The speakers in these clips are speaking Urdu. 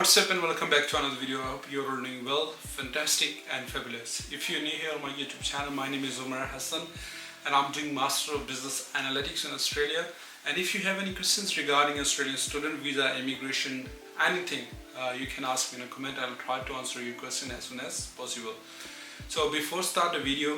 What's up and welcome back to another video. I hope you're all doing well, fantastic and fabulous. If you're new here on my YouTube channel, my name is Umar Hassan and I'm doing Master of Business Analytics in Australia. And if you have any questions regarding Australian student visa, immigration, anything, you can ask me in a comment. I'll try to answer your question as soon as possible. So before start the video,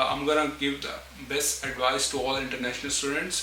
I'm gonna give the best advice to all international students।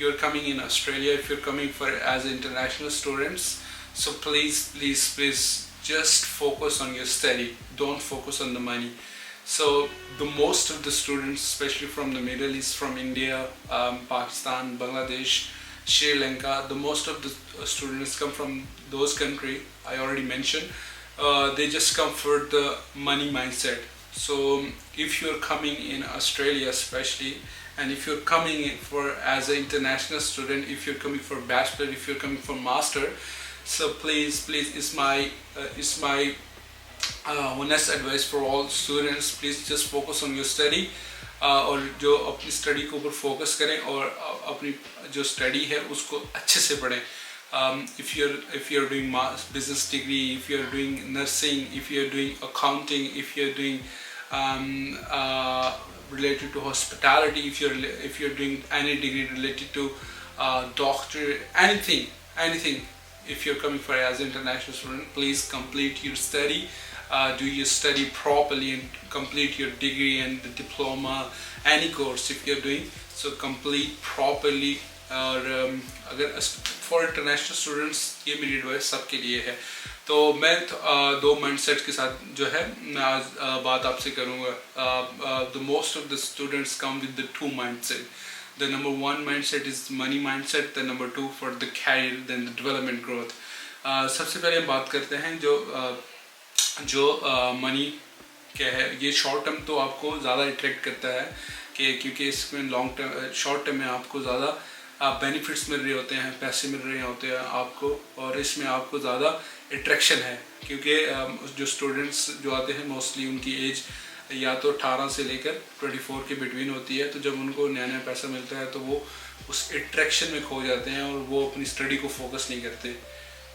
you're coming in Australia, if you're coming for as international students, so please just focus on your study, don't focus on the money. So the most of the students, especially from the Middle East, from India, Pakistan, Bangladesh, Sri Lanka, the most of the students come from those countries I already mentioned. They just come for the money mindset. So if you're coming in Australia especially, and if you're coming in for as an international student, if you're coming for bachelor, if you're coming for master, so please it's my honest advice for all students, please just focus on your study. اور جو اپنی اسٹڈی کے اوپر فوکس کریں اور اپنی جو اسٹڈی ہے اس کو اچھے سے پڑھیں. if you're doing business degree, if you're doing nursing, if you're doing accounting, if you're doing related to hospitality, if you're doing any degree related to doctor, anything, if you're coming for as an international student, please complete your study. Do your study properly and complete your degree and the diploma, any course if you're doing, so complete properly. اور اگر فار انٹرنیشنل اسٹوڈنٹس یہ میری ایڈوائس سب کے لیے ہے. تو میں دو مائنڈ سیٹ کے ساتھ جو ہے میں آج بات آپ سے کروں گا. the most of the students come with the two mindset. The number one mindset is money mindset, the number two for the career, then the development growth. سب سے پہلے ہم بات کرتے ہیں جو منی کیا ہے. یہ شارٹ ٹرم تو آپ کو زیادہ اٹریکٹ کرتا ہے کیونکہ اس میں لانگ ٹرم شارٹ ٹرم میں آپ کو زیادہ بینیفٹس مل رہے ہوتے ہیں, پیسے مل رہے ہوتے ہیں آپ کو, اور اس میں آپ کو زیادہ اٹریکشن ہے کیونکہ جو اسٹوڈنٹس جو آتے ہیں موسٹلی ان کی ایج یا تو 18 سے لے کر 24 کے بٹوین ہوتی ہے. تو جب ان کو نیا نیا پیسہ ملتا ہے تو وہ اس اٹریکشن میں کھو جاتے ہیں اور وہ اپنی اسٹڈی کو فوکس نہیں کرتے.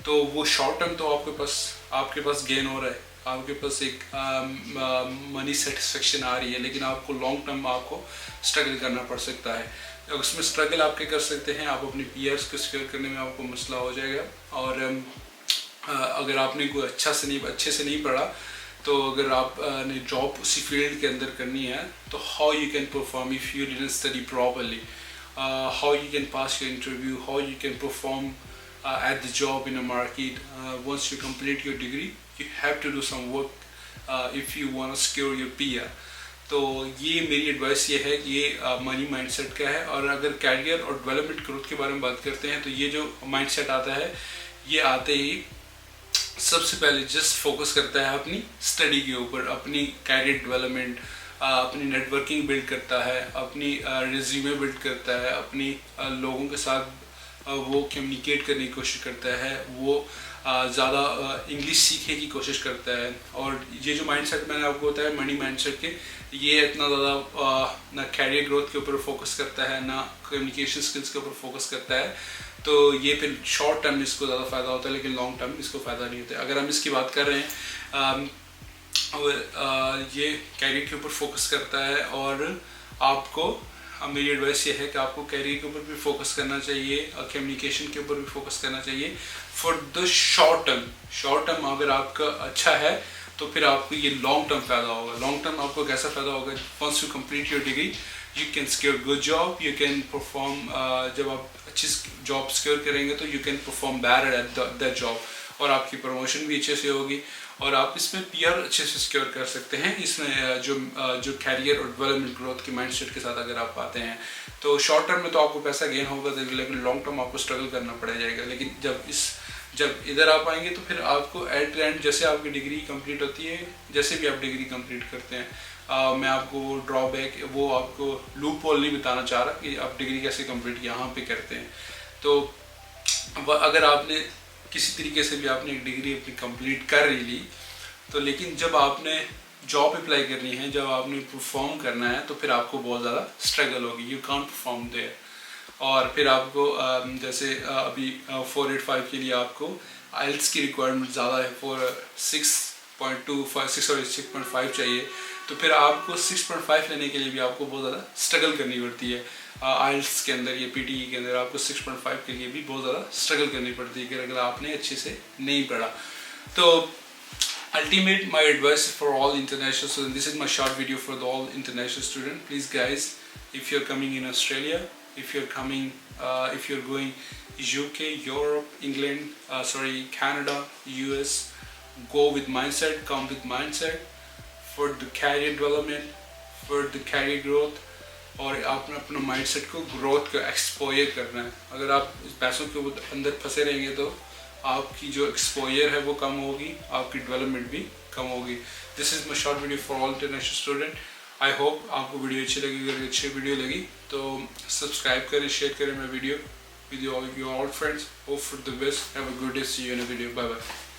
تو وہ شارٹ ٹرم تو آپ کے پاس گین ہو رہا ہے, آپ کے پاس ایک منی سیٹسفیکشن آ رہی ہے, لیکن آپ کو لانگ ٹرم آپ کو اسٹرگل کرنا پڑ سکتا ہے. اس میں اسٹرگل آپ کے کر سکتے ہیں, آپ اپنی پی آرس کو سیکیور کرنے میں آپ کو مسئلہ ہو جائے گا. اور اگر آپ نے کوئی اچھے سے نہیں پڑھا تو اگر آپ نے جاب اسی فیلڈ کے اندر کرنی ہے تو how you can perform if you didn't study properly, how you can pass your interview, how you can perform at the job in a market. Once you complete your degree, you have to do some work if you want to secure your PR. تو یہ میری ایڈوائس یہ ہے کہ یہ منی مائنڈ سیٹ کا ہے. اور اگر کیریئر اور ڈیولپمنٹ گروتھ کے بارے میں بات کرتے ہیں تو یہ جو مائنڈ سیٹ آتا ہے یہ آتے ہی سب سے پہلے جسٹ فوکس کرتا ہے اپنی اسٹڈی کے اوپر, اپنی کیریئر ڈیولپمنٹ, اپنی نیٹ ورکنگ بلڈ کرتا ہے, اپنی ریزیومے بلڈ کرتا ہے, اپنی لوگوں کے ساتھ وہ کمیونیکیٹ کرنے کی کوشش کرتا ہے, وہ زیادہ انگلش سیکھنے کی کوشش کرتا ہے. اور یہ جو مائنڈ سیٹ میں نے آپ کو بتایا منی مائنڈ سیٹ کے, یہ اتنا زیادہ نہ کیریئر گروتھ کے اوپر فوکس کرتا ہے نہ کمیونیکیشن اسکلس کے اوپر فوکس کرتا ہے. تو یہ پھر شارٹ ٹرم اس کو زیادہ فائدہ ہوتا ہے لیکن لانگ ٹرم اس کو فائدہ نہیں ہوتا ہے. اگر ہم اس کی بات کر رہے ہیں یہ کیریئر کے اوپر فوکس کرتا ہے, اور آپ کو میری ایڈوائس یہ ہے کہ آپ کو کیریئر کے اوپر بھی فوکس کرنا چاہیے, کمیونیکیشن کے اوپر بھی فوکس کرنا چاہیے for the short term. Short term اگر آپ کا اچھا ہے تو پھر آپ کو یہ لانگ ٹرم فائدہ ہوگا. لانگ ٹرم آپ کو کیسا فائدہ ہوگا؟ Once you complete your degree you can secure good job, you can perform, جب آپ اچھی جاب سیکیور کریں گے تو you can perform better at that job, اور آپ کی پروموشن بھی اچھے سے ہوگی, اور آپ اس میں پی آر اچھے سے سیکیور کر سکتے ہیں. اس میں جو کیریئر اور ڈیولپمنٹ گروتھ کے مائنڈ سیٹ کے ساتھ اگر آپ آتے ہیں تو شارٹ ٹرم میں تو آپ کو پیسہ گین ہوگا, لیکن لانگ ٹرم آپ کو اسٹرگل کرنا پڑ جائے گا. لیکن جب ادھر آپ آئیں گے تو پھر آپ کو ایٹ دا اینڈ جیسے آپ کی ڈگری کمپلیٹ ہوتی ہے, جیسے بھی آپ ڈگری کمپلیٹ کرتے ہیں, میں آپ کو وہ ڈرا بیک, وہ آپ کو لوپ ہول نہیں بتانا چاہ رہا کہ آپ ڈگری کیسے کمپلیٹ یہاں پہ کرتے ہیں. تو اگر آپ نے کسی طریقے سے بھی آپ نے ایک ڈگری اپنی کمپلیٹ کر لی تو لیکن جب آپ نے جاب اپلائی کرنی ہے, جب آپ نے پرفارم کرنا ہے تو پھر آپ کو بہت زیادہ اسٹرگل ہوگی. You can't perform there. اور پھر آپ کو جیسے ابھی 485 کے لیے آپ کو آئلٹس کی ریکوائرمنٹ زیادہ ہے, 6.25 اور 6.5 چاہیے. تو پھر آپ کو 6.5 لینے کے لیے بھی آپ کو بہت زیادہ اسٹرگل کرنی پڑتی ہے. آئلٹس کے اندر یا پی ٹی ای کے اندر آپ کو 6.5 کے لیے بھی بہت زیادہ اسٹرگل کرنی پڑتی ہے کہ اگر آپ نے اچھے سے نہیں پڑھا. تو ultimate my advice for all international students, this is my short video for the all international students. Please guys, if you're coming in Australia, if you're going UK, Europe, England, Canada, US, go with mindset, come with mindset for the career development, for the career growth. اور آپ نے اپنا مائنڈ سیٹ کو گروتھ کا ایکسپوئر کرنا ہے. اگر آپ پیسوں کے اندر پھنسے رہیں گے تو آپ کی جو ایکسپوئر ہے وہ کم ہوگی, آپ کی ڈیولپمنٹ بھی کم ہوگی. This is my short video for all international student. I hope آپ کو ویڈیو اچھی لگی. اگر اچھی ویڈیو لگی تو سبسکرائب کریں, شیئر کریں my video with your all friends. Hope for the best. Have a good day. See you in a video. Bye bye.